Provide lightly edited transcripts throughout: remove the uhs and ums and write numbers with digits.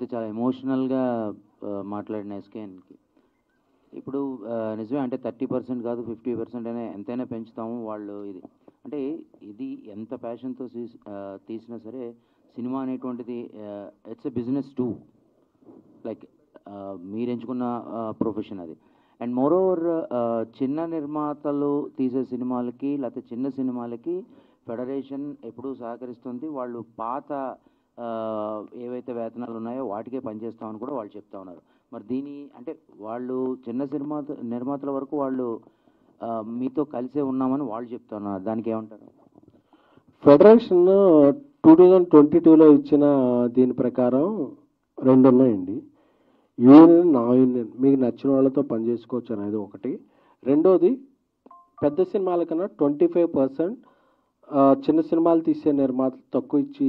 అయితే చాలా ఎమోషనల్గా మాట్లాడిన ఎస్కేఎన్కి ఇప్పుడు నిజమే అంటే 30% కాదు 50% అయినా ఎంతైనా పెంచుతాము వాళ్ళు ఇది అంటే ఇది ఎంత ప్యాషన్తో తీసినా సరే సినిమా అనేటువంటిది it's a business two like మీరు ఎంచుకున్న ప్రొఫెషన్ అది అండ్ మోరోవర్ చిన్న నిర్మాతలు తీసే సినిమాలకి లేకపోతే చిన్న సినిమాలకి ఫెడరేషన్ ఎప్పుడూ సహకరిస్తుంది వాళ్ళు పాత ఏవైతే వేతనాలు ఉన్నాయో వాటికే పనిచేస్తామని కూడా వాళ్ళు చెప్తా ఉన్నారు మరి దీని అంటే వాళ్ళు చిన్న నిర్మాతల వరకు వాళ్ళు మీతో కలిసే ఉన్నామని వాళ్ళు చెప్తున్నారు దానికి ఏమంటారు ఫెడరేషన్ 2022లో ఇచ్చిన దీని ప్రకారం 2 ఉన్నాయండి యూనియన్ నా యూనియన్ మీకు నచ్చిన వాళ్ళతో పనిచేసుకోవచ్చు అనేది ఒకటి రెండోది పెద్ద సినిమాల కన్నా 25% చిన్న సినిమాలు తీసే నిర్మాతలు తక్కువ ఇచ్చి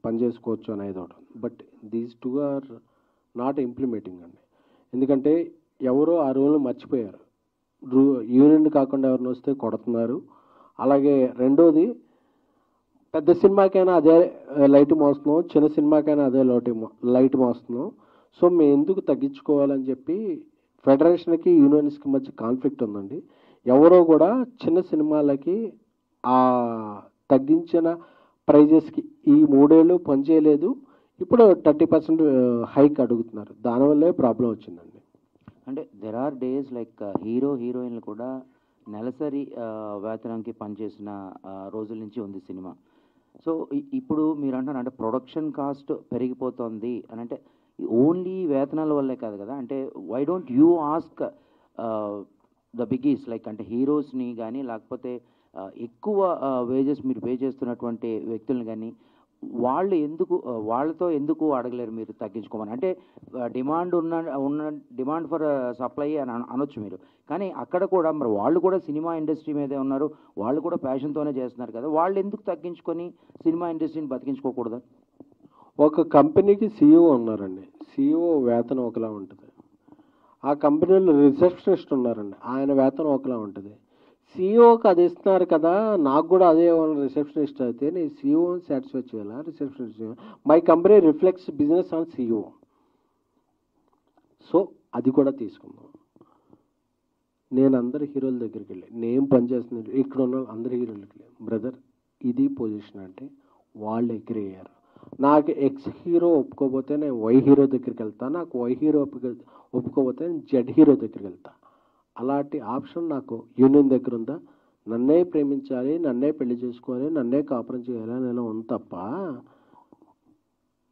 పనిచేసుకోవచ్చు అనేది ఒకటి but these 2 are not implementing అండి ఎందుకంటే ఎవరో ఆ రూల్ని మర్చిపోయారు యూనియన్ కాకుండా ఎవరిని వస్తే కొడుతున్నారు అలాగే రెండోది పెద్ద సినిమాకైనా అదే లైట్ మోస్తున్నాం చిన్న సినిమాకైనా అదే లైట్ మోస్తున్నాం సో మేము ఎందుకు తగ్గించుకోవాలని చెప్పి ఫెడరేషన్కి యూనియన్స్కి మధ్య కాన్ఫ్లిక్ట్ ఉందండి ఎవరో కూడా చిన్న సినిమాలకి ఆ తగ్గించిన ప్రైజెస్కి ఈ 3 ఏళ్ళు పనిచేయలేదు ఇప్పుడు 30% హైక్ అడుగుతున్నారు దానివల్లే ప్రాబ్లం వచ్చిందండి అంటే దెర్ ఆర్ డేస్ లైక్ హీరోయిన్లు కూడా నెలసరి వేతనంకి పనిచేసిన రోజుల నుంచి ఉంది సినిమా సో ఇప్పుడు మీరు అంటారు అంటే ప్రొడక్షన్ కాస్ట్ పెరిగిపోతుంది అని అంటే ఓన్లీ వేతనాల వల్లే కాదు కదా అంటే why don't you ask the biggies like అంటే హీరోస్ని కానీ లేకపోతే ఎక్కువ వేజెస్ మీరు పే చేస్తున్నటువంటి వ్యక్తులను కానీ వాళ్ళు ఎందుకు వాళ్ళతో ఎందుకు అడగలేరు మీరు తగ్గించుకోమని అంటే డిమాండ్ ఉన్న డిమాండ్ ఫర్ సప్లై అని అనొచ్చు మీరు కానీ అక్కడ కూడా మరి వాళ్ళు కూడా సినిమా ఇండస్ట్రీ మీదే ఉన్నారు వాళ్ళు కూడా ప్యాషన్తోనే చేస్తున్నారు కదా వాళ్ళు ఎందుకు తగ్గించుకొని సినిమా ఇండస్ట్రీని బతికించుకోకూడదు ఒక కంపెనీకి CEO ఉన్నారండి CEO వేతనం ఒకలా ఉంటుంది ఆ కంపెనీలో రిసెప్షనిస్ట్ ఉన్నారండి ఆయన వేతనం ఒకలా ఉంటుంది CEOకి అది ఇస్తున్నారు కదా నాకు కూడా అదే రిసెప్షనిస్ట్ అయితే నేను CEOని సాటిస్ఫై చేయాలా receptionist my company reflects business on CEO so అది కూడా తీసుకుందాం నేను అందరు హీరోల దగ్గరికి వెళ్ళి నేను పనిచేస్తున్నాను ఇక్కడ ఉన్న అందరు హీరోలకి బ్రదర్ ఇది పొజిషన్ అంటే వాళ్ళు ఎగ్రీ అయ్యారు నాకు X హీరో ఒప్పుకోకపోతే నేను Y హీరో దగ్గరికి వెళ్తాను నాకు Y హీరో ఒప్పుకోకపోతే నేను Z హీరో దగ్గరికి వెళ్తాను అలాంటి ఆప్షన్ నాకు యూనియన్ దగ్గర ఉందా నన్నే ప్రేమించాలి నన్నే పెళ్లి చేసుకోవాలి నన్నే కాపురం చేయాలి నేను ఉంది తప్ప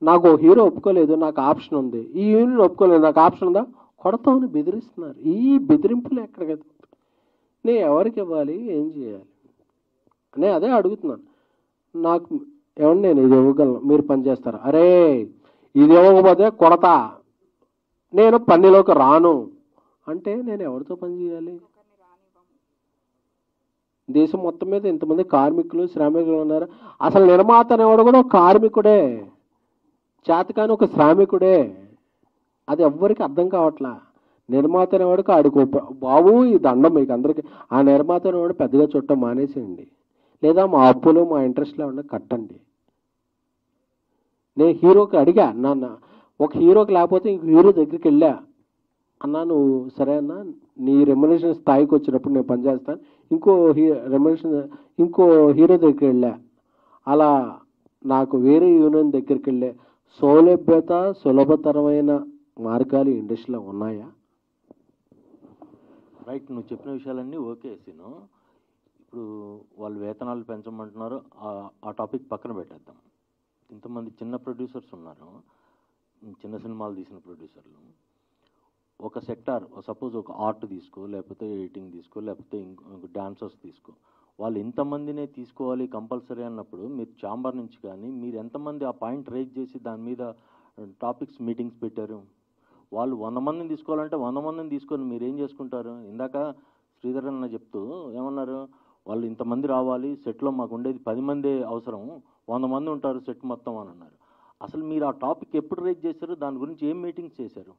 నాకు హీరో ఒప్పుకోలేదు నాకు ఆప్షన్ ఉంది ఈ యూనియన్ ఒప్పుకోలేదు నాకు ఆప్షన్ ఉందా కొడతామని బెదిరిస్తున్నారు ఈ బెదిరింపులు ఎక్కడికి నేను ఎవరికి ఇవ్వాలి ఏం చేయాలి నేను అదే అడుగుతున్నాను నాకు ఏమన్నా నేను ఇది ఇవ్వగలను మీరు పనిచేస్తారు అరే ఇది ఇవ్వకపోతే కొడతా నేను పనిలోకి రాను అంటే నేను ఎవరితో పని చేయాలి దేశం మొత్తం మీద ఇంతమంది కార్మికులు శ్రామికులు ఉన్నారు అసలు నిర్మాత అనేవాడు కూడా ఒక కార్మికుడే చేతకాని ఒక శ్రామికుడే అది ఎవ్వరికి అర్థం కావట్లా నిర్మాత అనేవాడికి ఆడికి బాబు ఈ దండం మీకు అందరికీ ఆ నిర్మాత అనేవాడు పెద్దగా చుట్టం మానేసేయండి లేదా మా అప్పులు మా ఇంట్రెస్ట్లో ఉన్న కట్టండి నేను హీరోకి అడిగా నాన్న ఒక హీరోకి లేకపోతే ఇంకో హీరో దగ్గరికి వెళ్ళా అన్నా నువ్వు సరే అన్న నీ రెమ్యునరేషన్ స్థాయికి వచ్చినప్పుడు నేను పనిచేస్తాను ఇంకో హీరో దగ్గరికి వెళ్ళా అలా నాకు వేరే యూనియన్ దగ్గరికి వెళ్ళే సౌలభ్యత సులభతరమైన మార్గాలు ఇండస్ట్రీలో ఉన్నాయా రైట్ నువ్వు చెప్పిన విషయాలన్నీ ఓకే సీను ఇప్పుడు వాళ్ళు వేతనాలు పెంచమంటున్నారు ఆ టాపిక్ పక్కన పెట్టేద్దాం ఇంతమంది చిన్న ప్రొడ్యూసర్స్ ఉన్నారు చిన్న సినిమాలు తీసిన ప్రొడ్యూసర్లు ఒక సెక్టార్ సపోజ్ ఒక ఆర్ట్ తీసుకో లేకపోతే ఎడిటింగ్ తీసుకో లేకపోతే ఇంకో డాన్సర్స్ తీసుకో వాళ్ళు ఇంతమందినే తీసుకోవాలి కంపల్సరీ అన్నప్పుడు మీరు ఛాంబర్ నుంచి కానీ మీరు ఎంతమంది ఆ పాయింట్ రేజ్ చేసి దాని మీద టాపిక్స్ మీటింగ్స్ పెట్టారు వాళ్ళు 100 మందిని తీసుకోవాలంటే 100 మందిని తీసుకొని మీరు ఏం చేసుకుంటారు ఇందాక శ్రీధర్ అన్న చెప్తూ ఏమన్నారు వాళ్ళు ఇంతమంది రావాలి సెట్లో మాకు ఉండేది 10 మందే అవసరం 100 మంది ఉంటారు సెట్ మొత్తం అని అన్నారు అసలు మీరు ఆ టాపిక్ ఎప్పుడు రేజ్ చేశారు దాని గురించి ఏం మీటింగ్స్ చేశారు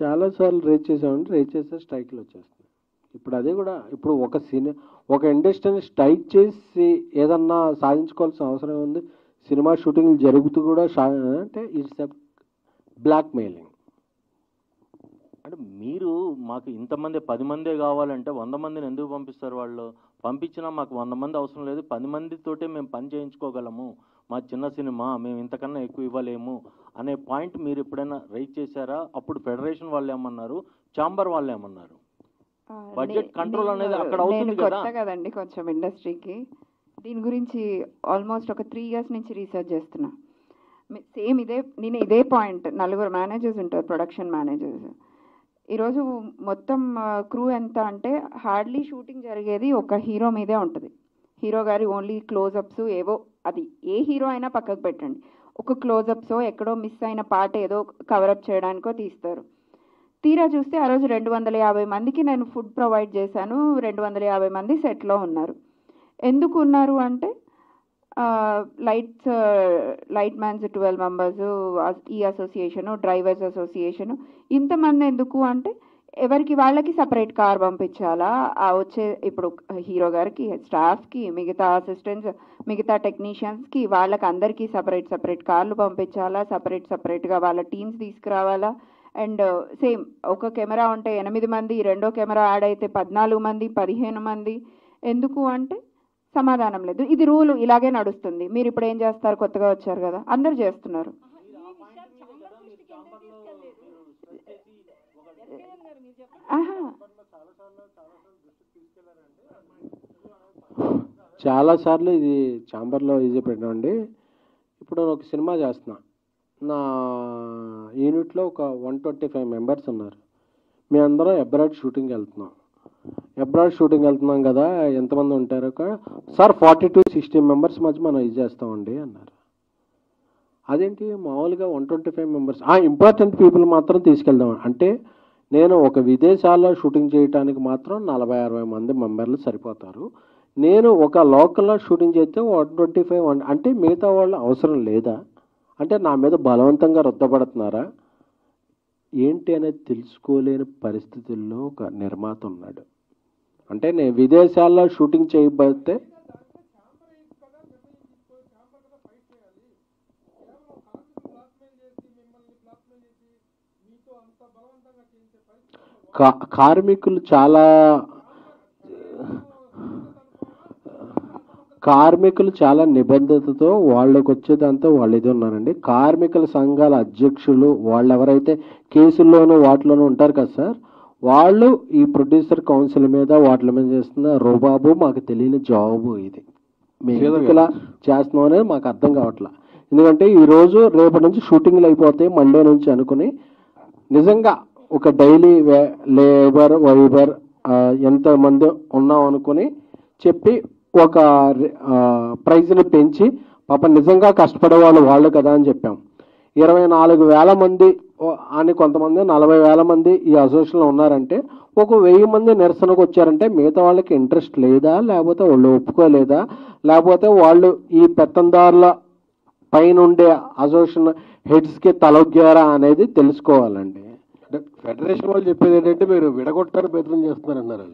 చాలాసార్లు రేజ్ చేసామంటే రేజ్ చేస్తే స్ట్రైక్లు వచ్చేస్తాయి ఇప్పుడు అదే కూడా ఇప్పుడు ఒక ఇండస్ట్రీని స్ట్రైక్ చేసి ఏదన్నా సాధించుకోవాల్సిన అవసరం ఉంది సినిమా షూటింగ్ జరుగుతూ కూడా అంటే ఇట్స్ బ్లాక్ మెయిలింగ్. అంటే మీరు మాకు ఇంతమంది 10 మందే కావాలంటే 100 మందిని ఎందుకు పంపిస్తారు వాళ్ళు? పంపించినా మాకు 100 మంది అవసరం లేదు, 10 మందితోటే మేము పని చేయించుకోగలము, మా చిన్న సినిమా మేము ఇంతకన్నా ఎక్కువ ఇవ్వలేము అనే పాయింట్ మీరు ఎప్పుడైనా రైజ్ చేశారా? అప్పుడు ఫెడరేషన్ వాళ్ళు ఏమన్నారు, ఛాంబర్ వాళ్ళు ఏమన్నారు? బడ్జెట్ కంట్రోల్ అనేది అక్కడ అవుతుంది కదా. కొత్త కదండి కొంచెం ఇండస్ట్రీకి, దీని గురించి ఆల్మోస్ట్ ఒక 3 years నుంచి రీసెర్చ్ చేస్తున్నా. సేమ్ నేను ఇదే పాయింట్, 4 మేనేజర్స్ ఉంటారు, ప్రొడక్షన్ మేనేజర్స్. ఈరోజు మొత్తం క్రూ ఎంత అంటే హార్డ్లీ షూటింగ్ జరిగేది ఒక హీరో మీదే ఉంటుంది. హీరో గారి ఓన్లీ క్లోజప్స్ ఏవో, అది ఏ హీరో అయినా పక్కకు పెట్టండి, ఒక క్లోజప్సో ఎక్కడో మిస్ అయిన పార్ట్ ఏదో కవరప్ చేయడానికో తీస్తారు. తీరా చూస్తే ఆ రోజు 250 మందికి నేను ఫుడ్ ప్రొవైడ్ చేశాను, 250 మంది సెట్లో ఉన్నారు. ఎందుకు ఉన్నారు అంటే లైట్ మ్యాన్స్ 12 members, ఈ అసోసియేషను, డ్రైవర్స్ అసోసియేషను, ఇంతమంది ఎందుకు అంటే ఎవరికి వాళ్ళకి సపరేట్ కార్ పంపించాలా, వచ్చే ఇప్పుడు హీరో గారికి, స్టాఫ్కి, మిగతా అసిస్టెంట్స్, మిగతా టెక్నీషియన్స్కి, వాళ్ళకి అందరికీ సపరేట్ కార్లు పంపించాలా, సపరేట్గా వాళ్ళ టీమ్స్ తీసుకురావాలా. అండ్ సేమ్ ఒక కెమెరా ఉంటే 8 మంది, రెండో కెమెరా యాడ్ అయితే 14 మంది, 15 మంది. ఎందుకు అంటే సమాధానం లేదు. ఇది రూల్, ఇలాగే నడుస్తుంది. మీరు ఇప్పుడు ఏం చేస్తారు, కొత్తగా వచ్చారు కదా, అందరు చేస్తున్నారు. చాలాసార్లు ఇది ఛాంబర్లో ఇది పెట్టండి. ఇప్పుడు నేను ఒక సినిమా చేస్తున్నా, నా యూనిట్లో ఒక 125 members ఉన్నారు. మీ అందరం అబ్రాడ్ షూటింగ్ వెళ్తున్నాం కదా, ఎంతమంది ఉంటారు? సార్ 40 to 60 members మధ్య మనం ఇది చేస్తామండి అన్నారు. అదేంటి, మామూలుగా 125 members, ఇంపార్టెంట్ పీపుల్ మాత్రం తీసుకెళ్దాం అంటే, నేను ఒక విదేశాల్లో షూటింగ్ చేయడానికి మాత్రం 40-60 మంది మెంబర్లు సరిపోతారు. నేను ఒక లోకల్లో షూటింగ్ చేస్తే 125 అంటే మిగతా వాళ్ళు అవసరం లేదా అంటే నా మీద బలవంతంగా రుద్దపడుతున్నారా ఏంటి అనేది తెలుసుకోలేని పరిస్థితుల్లో ఒక నిర్మాత ఉన్నాడు. అంటే నేను విదేశాల్లో షూటింగ్ చేయబోతే కార్మికులు చాలా నిబద్ధతతో వాళ్ళకి వచ్చేదంతా వాళ్ళు ఇది ఉన్నారండి. కార్మికుల సంఘాల అధ్యక్షులు వాళ్ళు ఎవరైతే కేసుల్లోనూ వాటిలోనూ ఉంటారు కదా సార్, వాళ్ళు ఈ ప్రొడ్యూసర్ కౌన్సిల్ మీద వాటి మీద చేస్తున్న రోబాబు మాకు తెలియని జాబు ఇది. మేము ఇలా చేస్తున్నాం అనేది మాకు అర్థం కావట్లా. ఎందుకంటే ఈరోజు రేపటి నుంచి షూటింగ్లు అయిపోతాయి మండే నుంచి అనుకుని నిజంగా ఒక డైలీ లేబర్ వైబర్ ఎంతమంది ఉన్నాం అనుకుని చెప్పి ఒక ప్రైజ్ని పెంచి పాప నిజంగా కష్టపడే వాళ్ళు కదా అని చెప్పాం. 24,000 మంది అని కొంతమంది 40,000 మంది ఈ అసోసియేషన్లో ఉన్నారంటే ఒక 1000 మంది నిరసనకు వచ్చారంటే మిగతా వాళ్ళకి ఇంట్రెస్ట్ లేదా, లేకపోతే వాళ్ళు ఒప్పుకోలేదా, లేకపోతే వాళ్ళు ఈ పెత్తందారుల పైన ఉండే అసోసియేషన్ హెడ్స్కి తలొగ్గారా అనేది తెలుసుకోవాలండి. ఫెడరేషన్ వాళ్ళు చెప్పేది ఏంటంటే మీరు విడగొట్టారు ప్రయత్నం చేస్తున్నారన్నారు.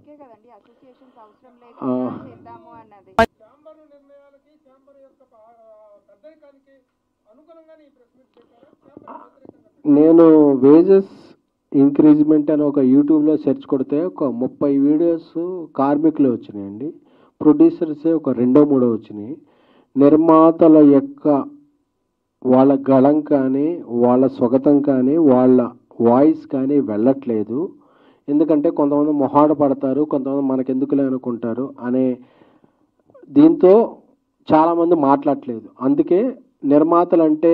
అందుకే కదండి అసోసియేషన్స్ అవసరం లేకుండా చేద్దాము అన్నది. నేను వేజెస్ ఇంక్రీజ్మెంట్ అని ఒక యూట్యూబ్లో సెర్చ్ కొడితే ఒక 30 వీడియోస్ కార్మికులు వచ్చినాయండి. ప్రొడ్యూసర్సే ఒక 2-3 వచ్చినాయి. నిర్మాతల యొక్క వాళ్ళ గళం కానీ వాళ్ళ స్వగతం కానీ వాళ్ళ వాయిస్ కానీ వెళ్ళట్లేదు. ఎందుకంటే కొంతమంది మొహాట పడతారు, కొంతమంది మనకెందుకులే అనుకుంటారు అనే దీంతో చాలామంది మాట్లాడట్లేదు. అందుకే నిర్మాతలు అంటే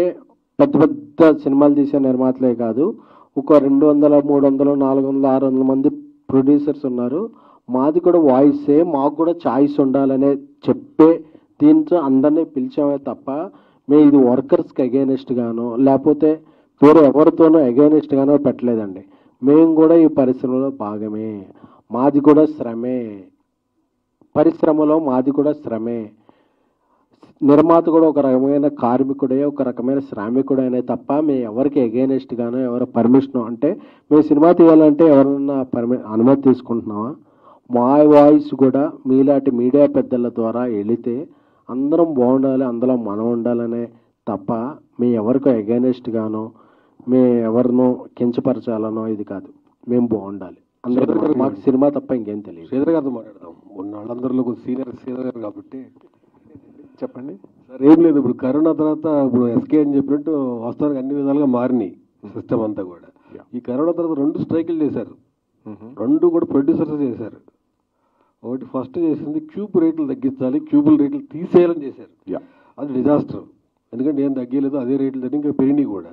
పెద్ద పెద్ద సినిమాలు తీసే నిర్మాతలే కాదు, ఒక 200, 300, 400, 600 మంది ప్రొడ్యూసర్స్ ఉన్నారు. మాది కూడా వాయిసే, మాకు కూడా ఛాయిస్ ఉండాలనే చెప్పే దీంతో అందరినీ పిలిచామే తప్ప మేము ఇది వర్కర్స్కి అగైనెస్ట్ గానో లేకపోతే వేరే ఎవరితోనో అగైనెస్ట్ గానో పెట్టలేదండి. మేము కూడా ఈ పరిశ్రమలో భాగమే, మాది కూడా శ్రమే, పరిశ్రమలో మాది కూడా శ్రమే. నిర్మాత కూడా ఒక రకమైన కార్మికుడే, ఒక రకమైన శ్రామికుడైనా తప్ప మేము ఎవరికి అగైనెస్ట్ గానో ఎవరు పర్మిషన్ అంటే మేము సినిమా తీయాలంటే ఎవరన్నా అనుమతి తీసుకుంటున్నామా? మా వాయిస్ కూడా మీలాంటి మీడియా పెద్దల ద్వారా వెళితే అందరం బాగుండాలి, అందులో మనం ఉండాలనే తప్ప మేము ఎవరికో అగైనెస్ట్ గానో మేము ఎవరినో కించపరచాలనో ఇది కాదు. మేము బాగుండాలి, అందరూ మాకు సినిమా తప్ప ఇంకేం తెలియదు. శ్రీధర్ గారితో మాట్లాడదాం. ఉన్న వాళ్ళందరిలో కొంచెం సీనియర్ శ్రీధర్ గారు కాబట్టి చెప్పండి సార్. ఏం లేదు, ఇప్పుడు కరోనా తర్వాత ఇప్పుడు ఎస్కే అని చెప్పినట్టు వాస్తవానికి అన్ని విధాలుగా మారినాయి సిస్టమ్ అంతా కూడా. ఈ కరోనా తర్వాత 2 స్ట్రైకులు చేశారు, 2 కూడా ప్రొడ్యూసర్స్ చేశారు. ఒకటి ఫస్ట్ చేసింది క్యూబ్ రేట్లు తగ్గించాలి, క్యూబుల్ రేట్లు తీసేయాలని చేశారు. అది డిజాస్టర్, ఎందుకంటే ఏం తగ్గలేదు, అదే రేట్లు తగ్గి ఇంకా పెరిగినాయి కూడా.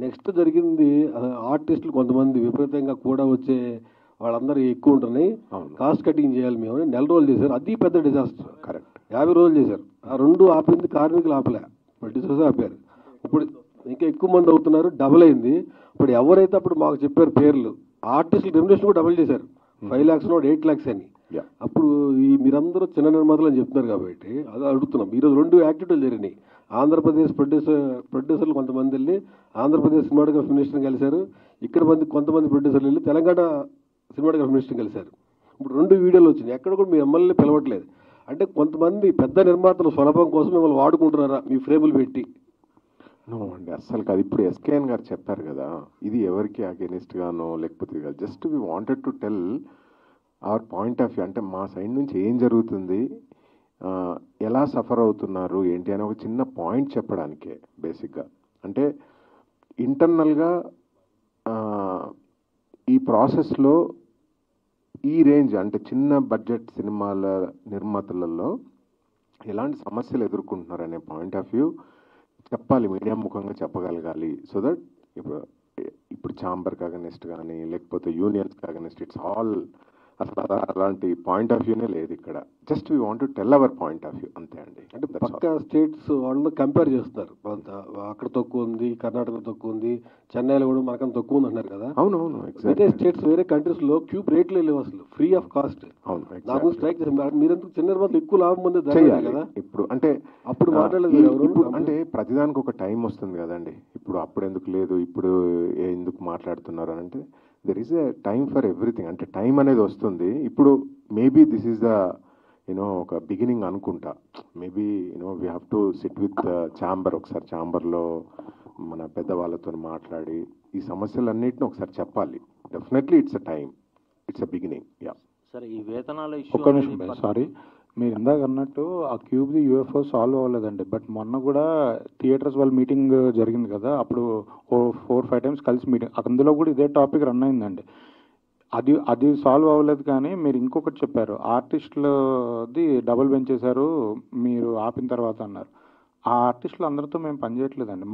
నెక్స్ట్ జరిగింది ఆర్టిస్టులు కొంతమంది విపరీతంగా కూడా వచ్చే వాళ్ళందరూ ఎక్కువ ఉంటున్నాయి, కాస్ట్ కటింగ్ చేయాలి మేము అని 4 రోజులు చేశారు. అది పెద్ద డిజాస్టర్. కరెక్ట్, 50 రోజులు చేశారు. ఆ 2 ఆపింది కార్మికులు ఆపలే, ప్రొడ్యూసర్స్ ఆపారు. ఇప్పుడు ఇంకా ఎక్కువ మంది అవుతున్నారు, డబుల్ అయింది. ఇప్పుడు ఎవరైతే అప్పుడు మాకు చెప్పారు పేర్లు, ఆర్టిస్టులు రెమ్యునరేషన్ కూడా డబుల్ చేశారు, 5 lakhs 8 lakhs అని. అప్పుడు ఈ మీరందరూ చిన్న నిర్మాతలు అని చెప్తున్నారు కాబట్టి అది అడుగుతున్నాం. ఈరోజు 2 యాక్టివిటీలు జరిగినాయి. ఆంధ్రప్రదేశ్ ప్రొడ్యూసర్లు కొంతమంది వెళ్ళి ఆంధ్రప్రదేశ్ సినిమాటోగ్రఫీ మినిస్టర్ని కలిశారు, ఇక్కడ కొంతమంది ప్రొడ్యూసర్లు వెళ్ళి తెలంగాణ సినిమాటోగ్రఫీ మినిస్టర్ని కలిశారు. ఇప్పుడు 2 వీడియోలు వచ్చినాయి, ఎక్కడ కూడా మీ ఎమ్మెల్యే పిలవట్లేదు. అంటే కొంతమంది పెద్ద నిర్మాతలు స్వలాభం కోసం మిమ్మల్ని వాడుకుంటున్నారా మీ ఫ్రేములు పెట్టి? నో అండి, అస్సలు కాదు. ఇప్పుడు ఎస్కేఎన్ గారు చెప్పారు కదా, ఇది ఎవరికి అగెనిస్ట్ గానో లేకపోతే కాదు, just we wanted to tell our point of view. అంటే మా సైడ్ నుంచి ఏం జరుగుతుంది, ఎలా సఫర్ అవుతున్నారు ఏంటి అని ఒక చిన్న పాయింట్ చెప్పడానికే బేసిక్గా. అంటే ఇంటర్నల్గా ఈ ప్రాసెస్లో ఈ రేంజ్ అంటే చిన్న బడ్జెట్ సినిమాల నిర్మాతలలో ఎలాంటి సమస్యలు ఎదుర్కొంటున్నారు అనే పాయింట్ ఆఫ్ వ్యూ చెప్పాలి, మీడియా ముఖంగా చెప్పగలగాలి. సో దట్ ఇప్పుడు ఛాంబర్కి అగనెస్ట్ కానీ లేకపోతే యూనియన్స్కి అగనెస్ట్, ఇట్స్ ఆల్ అసలు అలాంటి పాయింట్ ఆఫ్ వ్యూనే లేదు ఇక్కడ. Just we want to tell our point of view, అంతే అండి. అంటే పక్క స్టేట్స్ వాళ్ళు కంపేర్ చేస్తున్నారు, అక్కడ తక్కువ ఉంది, కర్ణాటక తక్కువ ఉంది, చెన్నైలో కూడా మనకన్నా తక్కువ ఉంది అంటున్నారు కదా. అవునవును, వేరే స్టేట్స్ వేరే కంట్రీస్ లో క్యూబ్ రేట్లు లేవు అసలు, ఫ్రీ ఆఫ్ కాస్ట్. అవును, నాకు స్ట్రైక్ చేశారు, మీరెందుకు చిన్న నిర్మాతలు ఎక్కువ లాభం పొందే చేయాలి కదా. ఇప్పుడు అంటే అప్పుడు మాట్లాడలేదు, అంటే ప్రతిదానికి ఒక టైం వస్తుంది కదండి. అప్పుడు ఎందుకు లేదు, ఇప్పుడు ఎందుకు మాట్లాడుతున్నారు అని అంటే there is a time for everything. అంటే టైం అనేది వస్తుంది. ఇప్పుడు మేబీ దిస్ ఈస్ ద ఒక బిగినింగ్ అనుకుంటా. Maybe we have to SIT with chamber, ఒకసారి ఛాంబర్లో మన పెద్దవాళ్ళతో మాట్లాడి ఈ సమస్యలన్నిటిని ఒకసారి చెప్పాలి. Definitely it's a time, it's a beginning. Yeah సరే, ఈ వేతనాల ఒక్క నిమిషం సారీ, మీరు ఇందాక అన్నట్టు ఆ క్యూబ్ది యూఎఫ్ఓ సాల్వ్ అవ్వలేదండి. బట్ మొన్న కూడా థియేటర్స్ వాళ్ళ మీటింగ్ జరిగింది కదా, అప్పుడు 4-5 times కలిసి మీటింగ్, అందులో కూడా ఇదే టాపిక్ రన్ అయిందండి. అది సాల్వ్ అవ్వలేదు. కానీ మీరు ఇంకొకటి చెప్పారు, ఆర్టిస్టులది డబుల్ పెంచేశారు మీరు ఆపిన తర్వాత అన్నారు. ఆ ఆర్టిస్టులు అందరితో మేము పనిచేయట్లేదండి.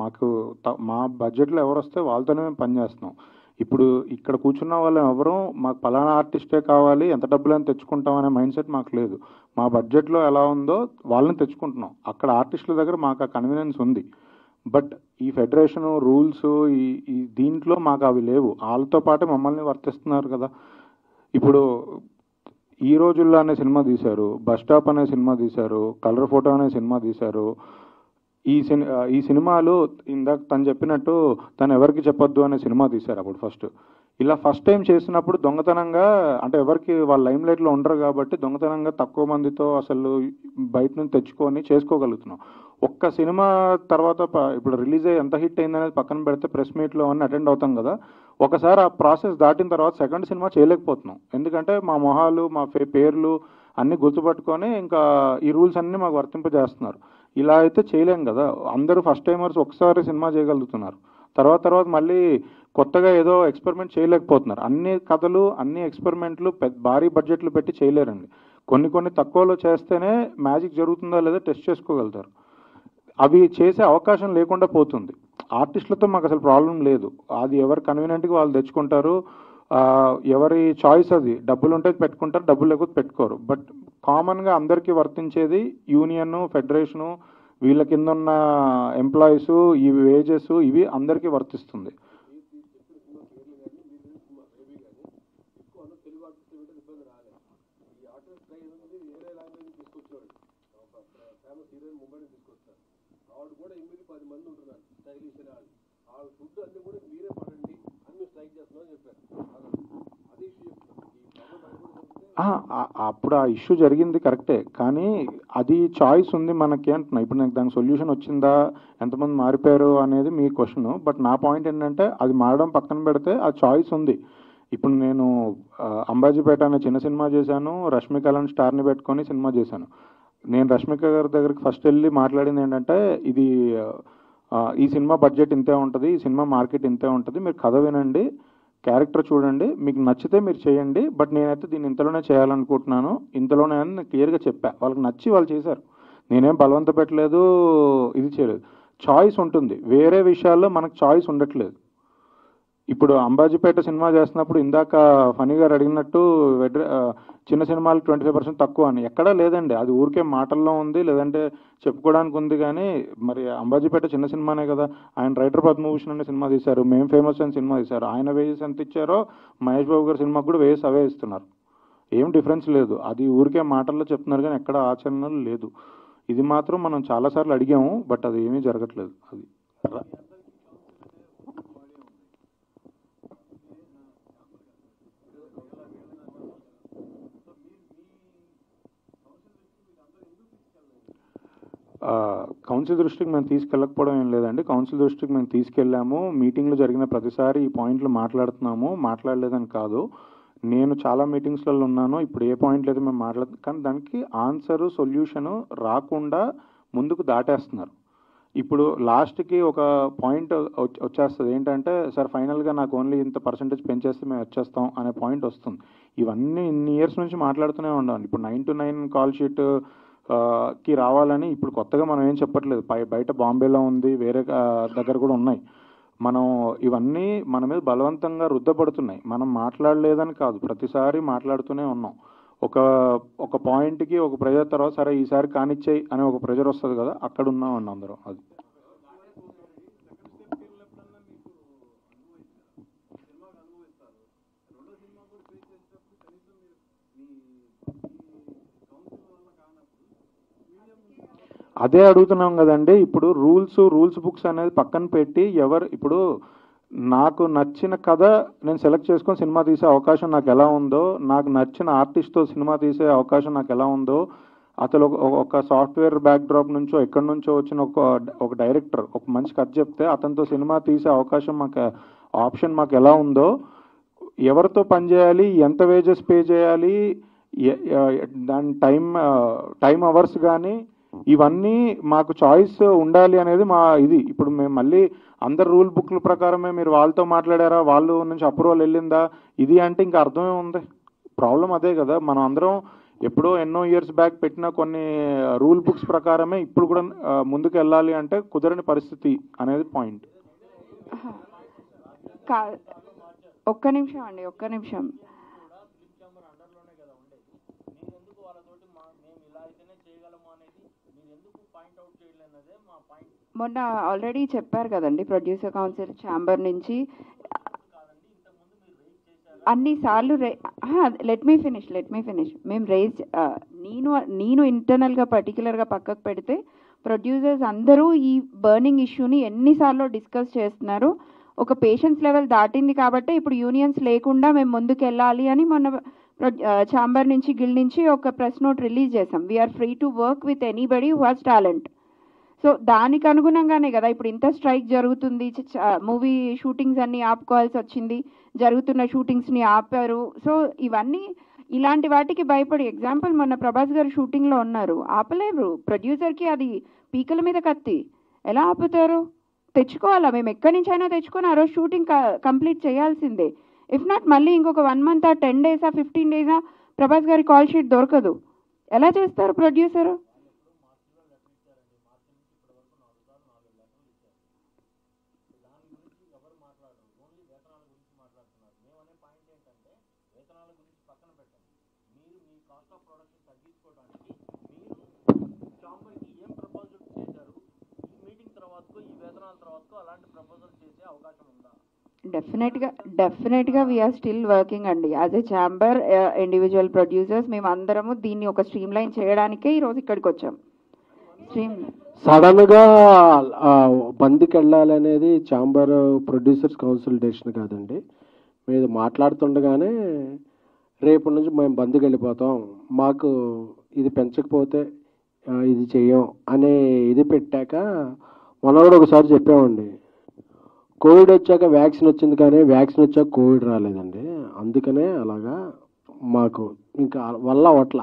మా బడ్జెట్లో ఎవరు వస్తే వాళ్ళతోనే మేము పనిచేస్తున్నాం. ఇప్పుడు ఇక్కడ కూర్చున్న వాళ్ళు ఎవరు మాకు పలానా ఆర్టిస్టే కావాలి, ఎంత డబ్బులని తెచ్చుకుంటాం అనే మైండ్ సెట్ మాకు లేదు. మా బడ్జెట్లో ఎలా ఉందో వాళ్ళని తెచ్చుకుంటున్నాం. అక్కడ ఆర్టిస్టుల దగ్గర మాకు ఆ కన్వీనియన్స్ ఉంది. బట్ ఈ ఫెడరేషన్ రూల్స్ ఈ దీంట్లో మాకు అవి లేవు. వాళ్ళతో పాటు మమ్మల్ని వర్తిస్తున్నారు కదా. ఇప్పుడు ఈ రోజుల్లో అనే సినిమా తీశారు, బస్ స్టాప్ అనే సినిమా తీశారు, కలర్ ఫోటో అనే సినిమా తీశారు. ఈ సినిమాలు ఇందాక తను చెప్పినట్టు తను ఎవరికి చెప్పొద్దు అనే సినిమా తీశారు అప్పుడు ఫస్ట్. ఇలా ఫస్ట్ టైం చేసినప్పుడు దొంగతనంగా, అంటే ఎవరికి వాళ్ళ లైమ్ లైట్లో ఉండరు కాబట్టి దొంగతనంగా తక్కువ మందితో అసలు బయట నుంచి తెచ్చుకొని చేసుకోగలుగుతున్నాం. ఒక్క సినిమా తర్వాత ఇప్పుడు రిలీజ్ అయ్యి ఎంత హిట్ అయిందనేది పక్కన పెడితే ప్రెస్ మీట్లో అన్నీ అటెండ్ అవుతాం కదా. ఒకసారి ఆ ప్రాసెస్ దాటిన తర్వాత సెకండ్ సినిమా చేయలేకపోతున్నాం. ఎందుకంటే మా మొహాలు మా పేర్లు అన్నీ గుర్తుపట్టుకొని ఇంకా ఈ రూల్స్ అన్నీ మాకు వర్తింపజేస్తున్నారు. ఇలా అయితే చేయలేం కదా. అందరూ ఫస్ట్ టైమర్స్ ఒకసారి సినిమా చేయగలుగుతున్నారు, తర్వాత మళ్ళీ కొత్తగా ఏదో ఎక్స్పెరిమెంట్ చేయలేకపోతున్నారు. అన్ని కథలు అన్ని ఎక్స్పెరిమెంట్లు భారీ బడ్జెట్లు పెట్టి చేయలేరండి. కొన్ని తక్కువలో చేస్తేనే మ్యాజిక్ జరుగుతుందా లేదా టెస్ట్ చేసుకోగలుగుతారు. అవి చేసే అవకాశం లేకుండా పోతుంది. ఆర్టిస్టులతో మాకు అసలు ప్రాబ్లం లేదు, అది ఎవరు కన్వీనియంట్గా వాళ్ళు తెచ్చుకుంటారు, ఎవరి చాయిస్ అది. డబ్బులు ఉంటే పెట్టుకుంటారు, డబ్బులు లేకపోతే పెట్టుకోరు. బట్ కామన్గా అందరికీ వర్తించేది యూనియన్, ఫెడరేషను, వీళ్ళ కింద ఉన్న ఎంప్లాయీస్ ఈ వేజెస్ ఇవి అందరికీ వర్తిస్తుంది. అప్పుడు ఆ ఇష్యూ జరిగింది కరెక్టే, కానీ అది చాయిస్ ఉంది మనకి అంటున్నా. ఇప్పుడు నాకు దానికి సొల్యూషన్ వచ్చిందా, ఎంతమంది మారిపోయారు అనేది మీ క్వశ్చన్. బట్ నా పాయింట్ ఏంటంటే అది మారడం పక్కన పెడితే ఆ చాయిస్ ఉంది. ఇప్పుడు నేను అంబాజీపేట అనే చిన్న సినిమా చేశాను, రష్మిక లాంటి స్టార్ని పెట్టుకొని సినిమా చేశాను. నేను రష్మిక గారి దగ్గరికి ఫస్ట్ వెళ్ళి మాట్లాడింది ఏంటంటే, ఇది ఈ సినిమా బడ్జెట్ ఇంతే ఉంటుంది, ఈ సినిమా మార్కెట్ ఇంతే ఉంటుంది, మీరు కథ వినండి, క్యారెక్టర్ చూడండి, మీకు నచ్చితే మీరు చేయండి, బట్ నేనైతే దీన్ని ఇంతలోనే చేయాలనుకుంటున్నాను, ఇంతలోనే అని నేను క్లియర్గా చెప్పా. వాళ్ళకి నచ్చి వాళ్ళు చేశారు, నేనేం బలవంత పెట్టలేదు, ఇది చేయలేదు. చాయిస్ ఉంటుంది, వేరే విషయాల్లో మనకు చాయిస్ ఉండట్లేదు. ఇప్పుడు అంబాజీపేట సినిమా చేస్తున్నప్పుడు ఇందాక ఫనీ గారు అడిగినట్టు చిన్న సినిమాలు 25% తక్కువ అని ఎక్కడా లేదండి. అది ఊరికే మాటల్లో ఉంది, లేదంటే చెప్పుకోవడానికి ఉంది. కానీ మరి అంబాజీపేట చిన్న సినిమానే కదా. ఆయన రైటర్ పద్మభూషణ్ అనే సినిమా తీశారు, మేము ఫేమస్ అని సినిమా తీశారు. ఆయన వేజెస్ ఎంత ఇచ్చారో మహేష్ బాబు గారి సినిమాకు కూడా వేజెస్ అవే ఇస్తున్నారు. ఏం డిఫరెన్స్ లేదు. అది ఊరికే మాటల్లో చెప్తున్నారు కానీ ఎక్కడ ఆచరణలు లేదు. ఇది మాత్రం మనం చాలాసార్లు అడిగాము, బట్ అది ఏమీ జరగట్లేదు. అది కౌన్సిల్ దృష్టికి మేము తీసుకెళ్ళకపోవడం ఏం లేదండి. కౌన్సిల్ దృష్టికి మేము తీసుకెళ్ళాము, మీటింగ్లు జరిగిన ప్రతిసారి ఈ పాయింట్లు మాట్లాడుతున్నాము, మాట్లాడలేదని కాదు. నేను చాలా మీటింగ్స్లలో ఉన్నాను, ఇప్పుడు ఏ పాయింట్లు అయితే మేము మాట్లాడుతున్నాం, కానీ దానికి ఆన్సరు సొల్యూషను రాకుండా ముందుకు దాటేస్తున్నారు. ఇప్పుడు లాస్ట్కి ఒక పాయింట్ వచ్చేస్తుంది ఏంటంటే, సార్ ఫైనల్గా నాకు ఓన్లీ ఇంత పర్సెంటేజ్ పెంచేస్తే మేము వచ్చేస్తాం అనే పాయింట్ వస్తుంది. ఇవన్నీ ఇన్ని ఇయర్స్ నుంచి మాట్లాడుతూనే ఉండాలి. ఇప్పుడు 9 to 9 కాల్ షీట్ కి రావాలని ఇప్పుడు కొత్తగా మనం ఏం చెప్పట్లేదు. బయట బాంబేలో ఉంది, వేరే దగ్గర కూడా ఉన్నాయి. మనం ఇవన్నీ మన మీద బలవంతంగా రుద్దపడుతున్నాయి. మనం మాట్లాడలేదని కాదు, ప్రతిసారి మాట్లాడుతూనే ఉన్నాం. ఒక పాయింట్కి ఒక ప్రెజర్ తర్వాత సరే ఈసారి కానిచ్చేయి అనే ఒక ప్రెజర్ వస్తుంది కదా, అక్కడ ఉన్నామండి అందరం. అది అదే అడుగుతున్నాం కదండి. ఇప్పుడు రూల్స్ బుక్స్ అనేది పక్కన పెట్టి ఇప్పుడు నాకు నచ్చిన కథ నేను సెలెక్ట్ చేసుకొని సినిమా తీసే అవకాశం నాకు ఎలా ఉందో, నాకు నచ్చిన ఆర్టిస్ట్తో సినిమా తీసే అవకాశం నాకు ఎలా ఉందో, అతను ఒక సాఫ్ట్వేర్ బ్యాక్డ్రాప్ నుంచో ఎక్కడి నుంచో వచ్చిన ఒక డైరెక్టర్ ఒక మంచి కథ చెప్తే అతనితో సినిమా తీసే అవకాశం ఆప్షన్ మాకు ఎలా ఉందో, ఎవరితో పనిచేయాలి, ఎంత వేజెస్ పే చేయాలి, దాని టైం అవర్స్ కానీ ఇవన్నీ మాకు చాయిస్ ఉండాలి అనేది మా ఇది. ఇప్పుడు మేము మళ్ళీ అందరు రూల్ బుక్ల ప్రకారమే మీరు వాళ్ళతో మాట్లాడారా, వాళ్ళు నుంచి అప్రూవల్ వెళ్ళిందా, ఇది అంటే ఇంకా అర్థమే ఉంది. ప్రాబ్లం అదే కదా. మనం అందరం ఎప్పుడో ఎన్నో ఇయర్స్ బ్యాక్ పెట్టిన కొన్ని రూల్ బుక్స్ ప్రకారమే ఇప్పుడు కూడా ముందుకు వెళ్ళాలి అంటే కుదరని పరిస్థితి అనేది పాయింట్. ఒక్క నిమిషం అండి, ఒక్క నిమిషం. మొన్న ఆల్రెడీ చెప్పారు కదండి, ప్రొడ్యూసర్ కౌన్సిల్ ఛాంబర్ నుంచి అన్నిసార్లు లెట్ మీ ఫినిష్ మేము నేను ఇంటర్నల్గా పర్టికులర్గా పక్కకు పెడితే ప్రొడ్యూసర్స్ అందరూ ఈ బర్నింగ్ ఇష్యూని ఎన్నిసార్లు డిస్కస్ చేస్తున్నారు. ఒక పేషెన్స్ లెవెల్ దాటింది కాబట్టి ఇప్పుడు యూనియన్స్ లేకుండా మేము ముందుకు వెళ్ళాలి అని మొన్న ఛాంబర్ నుంచి గిల్ నుంచి ఒక ప్రెస్ నోట్ రిలీజ్ చేసాం. We're free to work with anybody who has talent. So దానికి అనుగుణంగానే కదా ఇప్పుడు ఇంత స్ట్రైక్ జరుగుతుంది. మూవీ షూటింగ్స్ అన్నీ ఆపుకోవాల్సి వచ్చింది, జరుగుతున్న షూటింగ్స్ని ఆపారు. సో ఇవన్నీ ఇలాంటి వాటికి భయపడి, ఎగ్జాంపుల్ మొన్న ప్రభాస్ గారు షూటింగ్లో ఉన్నారు, ఆపలేరు. ప్రొడ్యూసర్కి అది పీకల మీద కత్తి, ఎలా ఆపుతారు? తెచ్చుకోవాలా, మేము ఎక్కడి నుంచి అయినా తెచ్చుకొని ఆ రోజు షూటింగ్ కంప్లీట్ చేయాల్సిందే. ఇఫ్ నాట్ మళ్ళీ ఇంకొక 1 month 10 days 15 days ప్రభాస్ గారి కాల్ షీట్ దొరకదు. ఎలా చేస్తారు ప్రొడ్యూసరు? ఈ వేతనాల తర్వాత అలాంటి ప్రపోజల్ చేసే అవకాశం ఉందా? డెఫినెట్గా వీఆర్ స్టిల్ వర్కింగ్ అండి. As a chamber, individual producers మేము అందరము దీన్ని ఒక స్ట్రీమ్ లైన్ చేయడానికే ఈరోజు ఇక్కడికి వచ్చాం. సడన్గా బంద్కి వెళ్ళాలనేది ఛాంబర్ ప్రొడ్యూసర్స్ కన్సల్టేషన్ కాదండి. మీరు మాట్లాడుతుండగానే రేపటి నుంచి మేము బంద్కి వెళ్ళిపోతాం, మాకు ఇది పెంచకపోతే ఇది చెయ్యం అనే ఇది పెట్టాక మనం కూడా ఒకసారి చెప్పామండి. కోవిడ్ వచ్చాక వ్యాక్సిన్ వచ్చింది, కానీ వ్యాక్సిన్ వచ్చాక కోవిడ్ రాలేదండి. అందుకనే అలాగా మాకు ఇంకా వల్ల అవట్ల.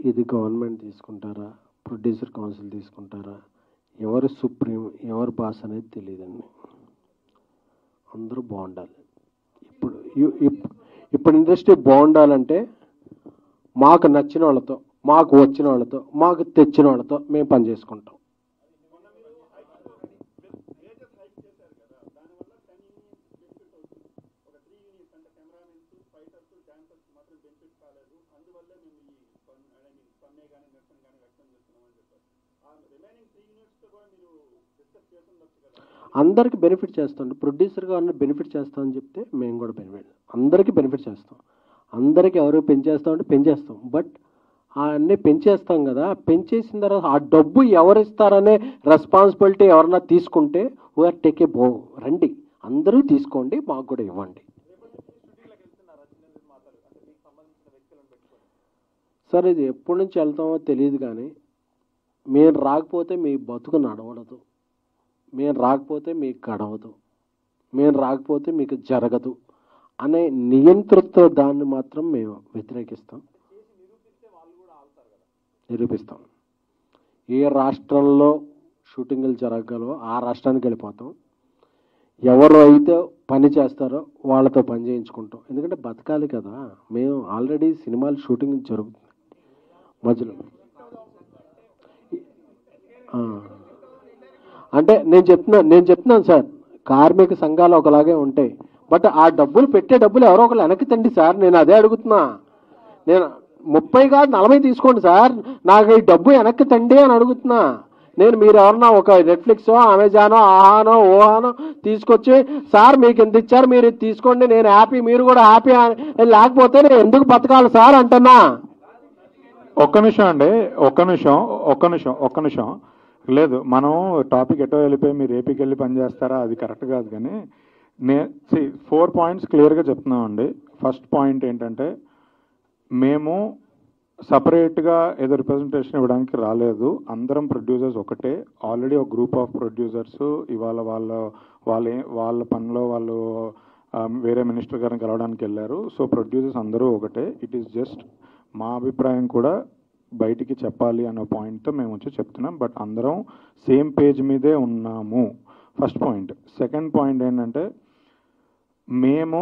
ఇది గవర్నమెంట్ తీసుకుంటారా, ప్రొడ్యూసర్ కౌన్సిల్ తీసుకుంటారా, ఎవరు సుప్రీం ఎవరు బాస్ అనేది తెలియదండి. అందరూ బాగుండాలి. ఇప్పుడు ఇండస్ట్రీ బాగుండాలంటే మాకు నచ్చిన వాళ్ళతో, మాకు వచ్చిన వాళ్ళతో, మాకు తెచ్చిన వాళ్ళతో మేము పని చేసుకుంటాం. అందరికి బెనిఫిట్ చేస్తాం. ప్రొడ్యూసర్గా ఉన్న బెనిఫిట్ చేస్తామని చెప్తే మేము కూడా బెనిఫిట్, అందరికీ బెనిఫిట్ చేస్తాం. అందరికీ ఎవరు పెంచేస్తామంటే పెంచేస్తాం. బట్ అన్నీ పెంచేస్తాం కదా, పెంచేసిన తర్వాత ఆ డబ్బు ఎవరు ఇస్తారనే రెస్పాన్సిబిలిటీ ఎవరన్నా తీసుకుంటే వీఆర్ టేక్ ఏ రండి, అందరూ తీసుకోండి, మాకు కూడా ఇవ్వండి. సార్ ఇది ఎప్పటి నుంచి వెళ్తామో తెలియదు, కానీ మేము రాకపోతే మీ బతుకు నడవడదు, మేము రాకపోతే మీకు గడవదు, మేము రాకపోతే మీకు జరగదు అనే నియంతృత్వ దాన్ని మాత్రం మేము వ్యతిరేకిస్తాం, నిరూపిస్తాం. ఏ రాష్ట్రంలో షూటింగ్లు జరగగలవో ఆ రాష్ట్రానికి వెళ్ళిపోతాం. ఎవరు అయితే పని చేస్తారో వాళ్ళతో పని చేయించుకుంటాం. ఎందుకంటే బతకాలి కదా. మేము ఆల్రెడీ సినిమాలు షూటింగ్ జరుగుతుంది మధ్యలో. అంటే నేను చెప్తున్నాను సార్, కార్మిక సంఘాలు ఒకలాగే ఉంటాయి. బట్ ఆ డబ్బులు పెట్టే డబ్బులు ఎవరో ఒకరు వెనక్కి తండి సార్. నేను అదే అడుగుతున్నా. నేను 30 కాదు 40 తీసుకోండి సార్, నాకు ఈ డబ్బు వెనక్కి తండి అని అడుగుతున్నా. నేను మీరు ఎవరన్నా ఒక నెట్ఫ్లిక్సో, అమెజానో, ఆహానో, ఓహానో తీసుకొచ్చి సార్ మీకు ఎంత ఇచ్చారు మీరు ఇది తీసుకోండి, నేను హ్యాపీ, మీరు కూడా హ్యాపీ, లేకపోతే నేను ఎందుకు బతకాలి సార్ అంటున్నా. ఒక్క నిమిషం అండి, ఒక్క నిమిషం. లేదు, మనం టాపిక్ ఎటో వెళ్ళిపోయి మీరు ఏపీకి వెళ్ళి పని చేస్తారా అది కరెక్ట్ కాదు. కానీ 4 పాయింట్స్ క్లియర్గా చెప్తున్నామండి. ఫస్ట్ పాయింట్ ఏంటంటే, మేము సపరేట్గా ఏదో రిప్రజెంటేషన్ ఇవ్వడానికి రాలేదు. అందరం ప్రొడ్యూసర్స్ ఒకటే. ఆల్రెడీ ఒక గ్రూప్ ఆఫ్ ప్రొడ్యూసర్స్ ఇవాళ వాళ్ళ పనిలో వాళ్ళు వేరే మినిస్టర్ గారిని కలవడానికి వెళ్ళారు. సో ప్రొడ్యూసర్స్ అందరూ ఒకటే. ఇట్ ఈస్ జస్ట్ మా అభిప్రాయం కూడా బయటికి చెప్పాలి అన్న పాయింట్తో మేము వచ్చి చెప్తున్నాం. బట్ అందరం సేమ్ పేజ్ మీదే ఉన్నాము, ఫస్ట్ పాయింట్. సెకండ్ పాయింట్ ఏంటంటే, మేము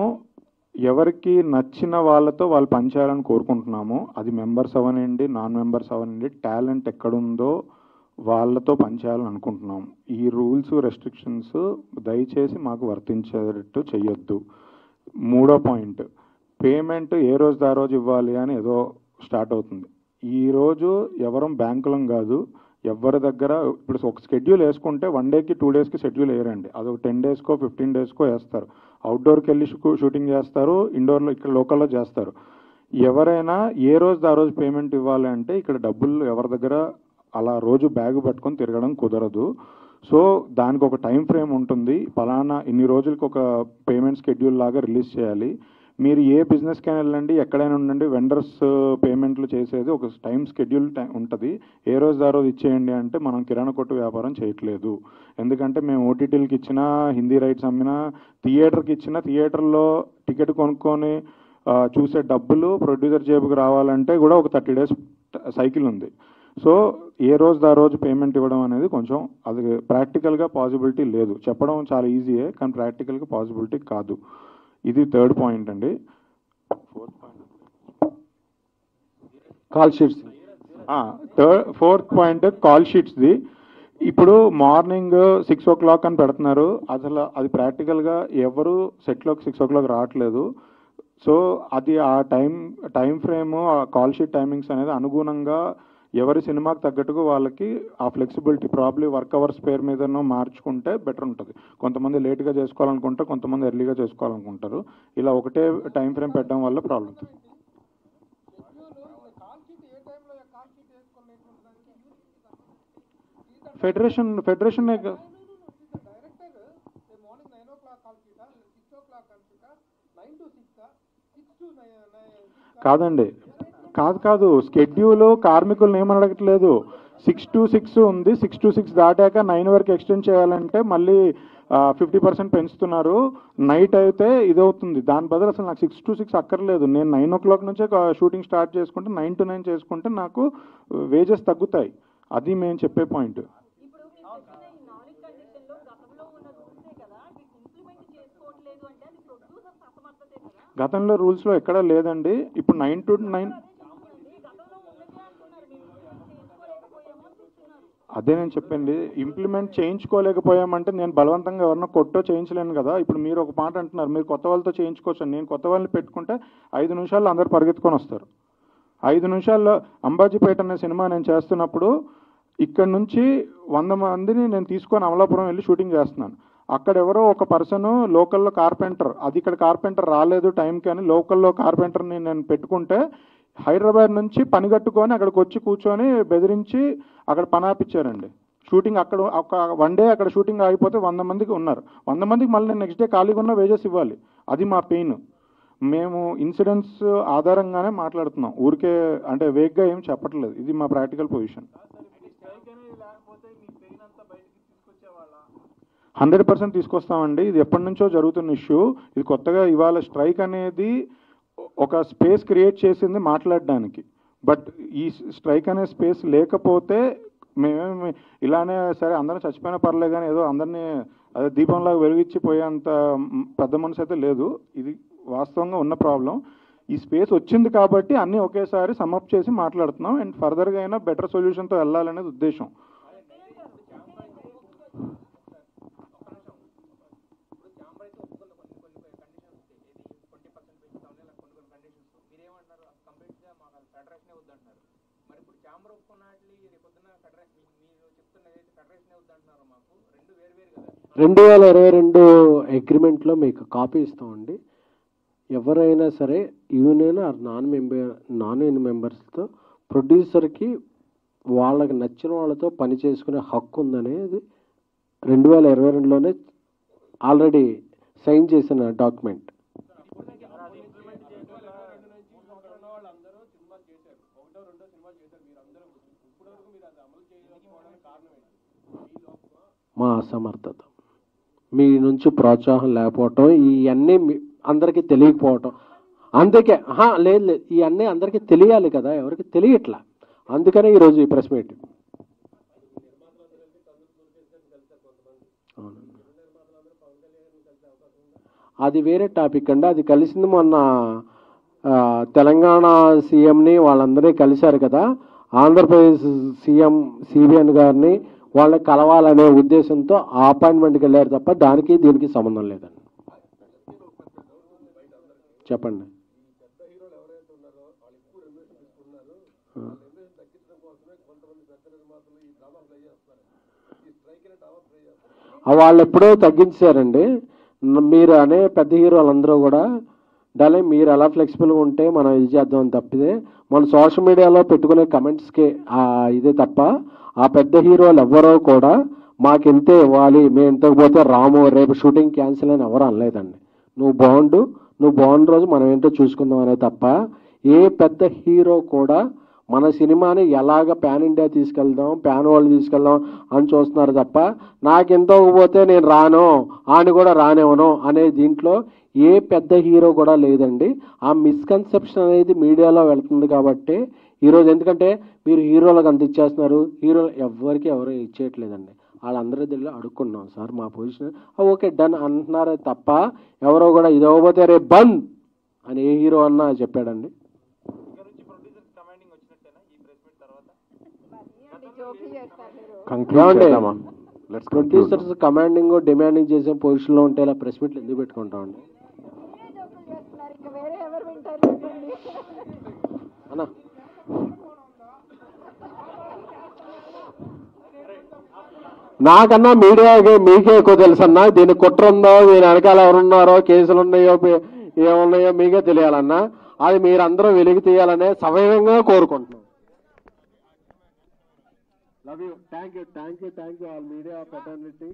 ఎవరికి నచ్చిన వాళ్ళతో వాళ్ళు పనిచేయాలని కోరుకుంటున్నాము. అది మెంబర్స్ అవనండి, నాన్ మెంబర్స్ అవనండి, టాలెంట్ ఎక్కడుందో వాళ్ళతో పనిచేయాలని అనుకుంటున్నాం. ఈ రూల్స్ రెస్ట్రిక్షన్స్ దయచేసి మాకు వర్తించేటట్టు చెయ్యొద్దు. మూడో పాయింట్, పేమెంట్ ఏ రోజు ఆ రోజు ఇవ్వాలి అని ఏదో స్టార్ట్ అవుతుంది. ఈరోజు ఎవరం బ్యాంకులం కాదు. ఎవరి దగ్గర ఇప్పుడు ఒక షెడ్యూల్ వేసుకుంటే 1 డేకి 2 డేస్కి షెడ్యూల్ వేయరండి. అదొక 10 డేస్కో 15 డేస్కో వేస్తారు. అవుట్డోర్కి వెళ్ళి షూటింగ్ చేస్తారు, ఇండోర్లో ఇక్కడ లోకల్లో చేస్తారు. ఎవరైనా ఏ రోజు ఆ రోజు పేమెంట్ ఇవ్వాలి అంటే ఇక్కడ డబ్బులు ఎవరి దగ్గర అలా రోజు బ్యాగ్ పట్టుకొని తిరగడం కుదరదు. సో దానికి ఒక టైం ఫ్రేమ్ ఉంటుంది. పలానా ఇన్ని రోజులకి ఒక పేమెంట్ షెడ్యూల్ లాగా రిలీజ్ చేయాలి. మీరు ఏ బిజినెస్కైనా వెళ్ళండి, ఎక్కడైనా ఉండండి, వెండర్స్ పేమెంట్లు చేసేది ఒక టైం షెడ్యూల్ ఉంటుంది. ఏ రోజు ఆ రోజు ఇచ్చేయండి అంటే మనం కిరాణా కొట్టు వ్యాపారం చేయట్లేదు. ఎందుకంటే మేము ఓటీటీలకి ఇచ్చినా, హిందీ రైట్స్ అమ్మినా, థియేటర్కి ఇచ్చినా, థియేటర్లో టికెట్ కొనుక్కొని చూసే డబ్బులు ప్రొడ్యూసర్ జేబుకి రావాలంటే కూడా ఒక 30 డేస్ సైకిల్ ఉంది. సో ఏ రోజు ఆ రోజు పేమెంట్ ఇవ్వడం అనేది కొంచెం అది ప్రాక్టికల్గా పాసిబిలిటీ లేదు. చెప్పడం చాలా ఈజీయే, కానీ ప్రాక్టికల్గా పాసిబిలిటీ కాదు. ఇది థర్డ్ పాయింట్ అండి. Fourth point call sheets. Fourth point call షీట్స్ది. ఇప్పుడు మార్నింగ్ 6 o'clock అని పెడుతున్నారు, అసలు అది ప్రాక్టికల్గా ఎవరు సెట్లోకి 6 o'clock రావట్లేదు. సో అది ఆ టైం ఫ్రేమ్, ఆ కాల్ షీట్ టైమింగ్స్ అనేది అనుగుణంగా ఎవరి సినిమాకి తగ్గట్టుగా వాళ్ళకి ఆ ఫ్లెక్సిబిలిటీ ప్రాబ్లీ వర్క్ అవర్స్ పేరు మీదనో మార్చుకుంటే బెటర్ ఉంటుంది. కొంతమంది లేట్గా చేసుకోవాలనుకుంటారు, కొంతమంది ఎర్లీగా చేసుకోవాలనుకుంటారు. ఇలా ఒకటే టైం ఫ్రేమ్ పెట్టడం వల్ల ప్రాబ్లం. ఫెడరేషన్ కాదండి, కాదు స్కెడ్యూల్ కార్మికులను ఏమని అడగట్లేదు. 6 to 6 ఉంది, 6 to 6 దాటాక 9 వరకు ఎక్స్టెండ్ చేయాలంటే మళ్ళీ 50% పెంచుతున్నారు. నైట్ అయితే ఇదవుతుంది. దాని బదులు అసలు నాకు 6 to 6 అక్కర్లేదు. నేను 9 o'clock నుంచే షూటింగ్ స్టార్ట్ చేసుకుంటే 9 to 9 చేసుకుంటే నాకు వేజెస్ తగ్గుతాయి. అది మేము చెప్పే పాయింట్. గతంలో రూల్స్లో ఎక్కడా లేదండి. ఇప్పుడు 9 to 9 అదే నేను చెప్పింది. ఇంప్లిమెంట్ చేయించుకోలేకపోయామంటే నేను బలవంతంగా ఎవరన్నా కొట్టో చేయించలేను కదా. ఇప్పుడు మీరు ఒక మాట అంటున్నారు, మీరు కొత్త వాళ్ళతో చేయించుకోవచ్చు. నేను కొత్త వాళ్ళని పెట్టుకుంటే 5 నిమిషాల్లో అందరు పరిగెత్తుకొని వస్తారు. 5 నిమిషాల్లో అంబాజీపేట అనే సినిమా నేను చేస్తున్నప్పుడు ఇక్కడ నుంచి 100 మందిని నేను తీసుకొని అమలాపురం వెళ్ళి షూటింగ్ చేస్తున్నాను. అక్కడ ఎవరో ఒక పర్సన్ లోకల్లో కార్పెంటర్, అది ఇక్కడ కార్పెంటర్ రాలేదు టైంకి అని లోకల్లో కార్పెంటర్ని నేను పెట్టుకుంటే హైదరాబాద్ నుంచి పని కట్టుకొని అక్కడికి వచ్చి కూర్చొని బెదిరించి అక్కడ పని ఆపిచ్చారండి. షూటింగ్ అక్కడ ఒక 1 day అక్కడ షూటింగ్ ఆగిపోతే 100 మందికి ఉన్నారు. 100 మందికి మళ్ళీ నేను నెక్స్ట్ డే ఖాళీగా ఉన్న వేజెస్ ఇవ్వాలి. అది మా పెయిన్. మేము ఇన్సిడెంట్స్ ఆధారంగానే మాట్లాడుతున్నాం, ఊరికే అంటే వేగ్గా ఏం చెప్పట్లేదు. ఇది మా ప్రాక్టికల్ పొజిషన్. 100% తీసుకొస్తామండి. ఇది ఎప్పటి నుంచో జరుగుతున్న ఇష్యూ, ఇది కొత్తగా ఇవాళ స్ట్రైక్ అనేది ఒక స్పేస్ క్రియేట్ చేసింది మాట్లాడడానికి. బట్ ఈ స్ట్రైక్ అనే స్పేస్ లేకపోతే మేమేమి ఇలానే సరే అందరం చచ్చిపోయినా పర్లేదు కానీ ఏదో అందరినీ అదే దీపంలాగా వెలిగించిపోయేంత పెద్ద మనసు అయితే లేదు. ఇది వాస్తవంగా ఉన్న ప్రాబ్లం. ఈ స్పేస్ వచ్చింది కాబట్టి అన్నీ ఒకేసారి సమ్అప్ చేసి మాట్లాడుతున్నాం. అండ్ ఫర్దర్గా అయినా బెటర్ సొల్యూషన్తో వెళ్ళాలనేది ఉద్దేశం. రెండు 2022 అగ్రిమెంట్లో మీకు కాపీ ఇస్తామండి. ఎవరైనా సరే యూనియన్ ఆర్ నాన్ యూనియన్ మెంబర్స్తో ప్రొడ్యూసర్కి వాళ్ళకి నచ్చిన వాళ్ళతో పని చేసుకునే హక్కు ఉందనేది 2022లోనే ఆల్రెడీ సైన్ చేసిన డాక్యుమెంట్. మా అసమర్థత, మీ నుంచి ప్రోత్సాహం లేకపోవటం, ఇవన్నీ అందరికీ తెలియకపోవటం. అందుకే లేదు ఇవన్నీ అందరికీ తెలియాలి కదా, ఎవరికి తెలియట్లా. అందుకనే ఈరోజు ఈ ప్రెస్ మీట్. అది వేరే టాపిక్ అండి. అది కలిసింది మొన్న తెలంగాణ సీఎంని వాళ్ళందరినీ కలిశారు కదా, ఆంధ్రప్రదేశ్ సీఎం సిబిఎన్ గారిని వాళ్ళని కలవాలనే ఉద్దేశంతో ఆ అపాయింట్మెంట్కి వెళ్ళారు తప్ప దానికి దీనికి సంబంధం లేదండి. చెప్పండి. వాళ్ళు ఎప్పుడో తగ్గించారండి. మీరు అనే పెద్ద హీరోలందరూ కూడా డాలే మీరు ఎలా ఫ్లెక్సిబుల్గా ఉంటే మనం ఇది చేద్దామని తప్పితే మన సోషల్ మీడియాలో పెట్టుకునే కమెంట్స్కి ఇదే తప్ప ఆ పెద్ద హీరోలు ఎవ్వరో కూడా మాకు ఇంతే ఇవ్వాలి, మేము ఇంతకు పోతే రాము, రేపు షూటింగ్ క్యాన్సిల్ అని ఎవరు అనలేదండి. నువ్వు బాగుండు రోజు మనం ఏంటో చూసుకుందాం అనే తప్ప ఏ పెద్ద హీరో కూడా మన సినిమాని ఎలాగ ప్యాన్ ఇండియా తీసుకెళ్దాం, ప్యాన్ వరల్డ్ తీసుకెళ్దాం అని చూస్తున్నారు తప్ప నాకు ఎంతో పోతే నేను రాను, ఆయన కూడా రానివ్వను అనే దీంట్లో ఏ పెద్ద హీరో కూడా లేదండి. ఆ మిస్కన్సెప్షన్ అనేది మీడియాలో వెళ్తుంది కాబట్టి ఈరోజు, ఎందుకంటే మీరు హీరోలకు అంత ఇచ్చేస్తున్నారు, హీరోలు ఎవరు ఇచ్చేయట్లేదండి. వాళ్ళందరూ దగ్గర అడుక్కున్నాం సార్ మా పొజిషన్ ఓకే డన్ అంటున్నారే తప్ప ఎవరో కూడా ఇది అవ్వబోతే రేపు బంద్ అని ఏ హీరో అన్నా చెప్పాడండి. కంక్లూడ్ చేద్దామా? Let's conclude. Producers commanding demanding చేసే పొజిషన్లో ఉంటే ఇలా ప్రెస్ మీట్లు ఎందుకు పెట్టుకుంటామండి అన్నా? నాకన్నా మీడియాకి మీకే ఎక్కువ తెలుసన్నా. దీని కుట్ర ఉందో, దీని వెనకాల ఎవరున్నారో, కేసులు ఉన్నాయో, ఏమున్నాయో మీకే తెలియాలన్నా. అది మీరందరూ వెలికి తీయాలనే సవయంగా కోరుకుంటున్నాం. Love you. Thank you all media fraternity.